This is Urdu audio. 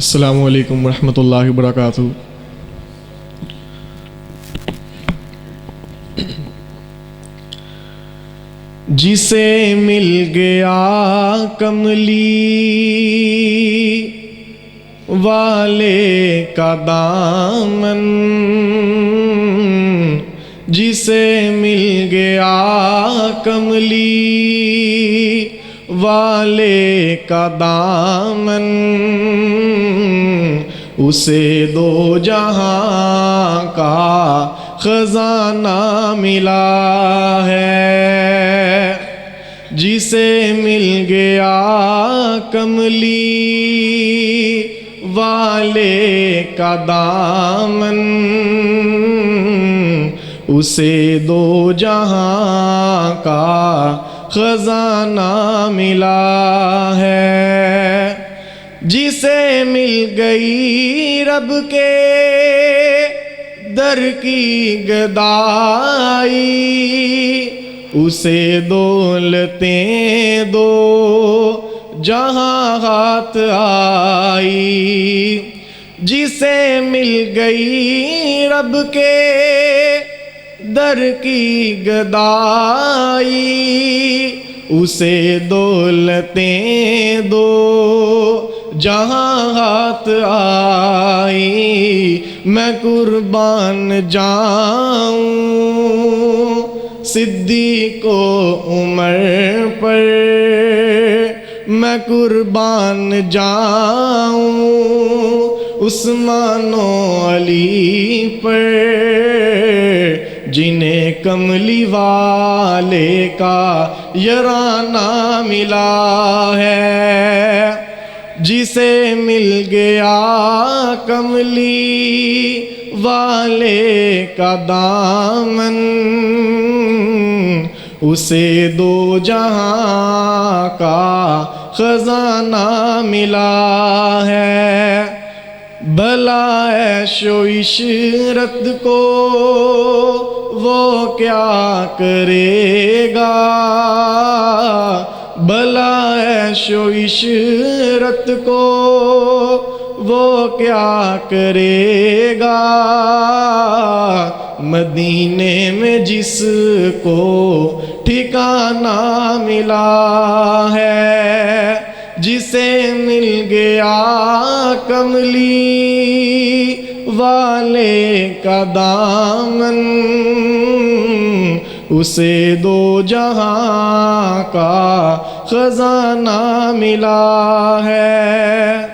السلام علیکم ورحمۃ اللہ وبرکاتہ۔ جسے مل گیا کملی والے کا دامن، جسے مل گیا کملی والے کا دامن، اسے دو جہاں کا خزانہ ملا ہے۔ جسے مل گیا کملی والے کا دامن، اسے دو جہاں کا خزانہ ملا ہے۔ جسے مل گئی رب کے در کی گدائی، اسے دولتیں دو جہاں ہاتھ آئی۔ جسے مل گئی رب کے در کی گدائی، اسے دولتیں دو جہاں ہاتھ آئی۔ میں قربان جاؤں صدیق و عمر پر، میں قربان جاؤں عثمان و علی پر، جنہیں کملی والے کا یارانہ ملا ہے۔ جسے مل گیا کملی والے کا دامن، اسے دو جہاں کا خزانہ ملا ہے۔ بھلا عیش و عشرت کو وہ کیا کرے گا، بھلا عیش و عشرت کو وہ کیا کرے گا، مدینے میں جس کو ٹھکانہ ملا ہے۔ جسے مل گیا کملی والے کا دامن، اسے دو جہاں کا خزانہ ملا ہے۔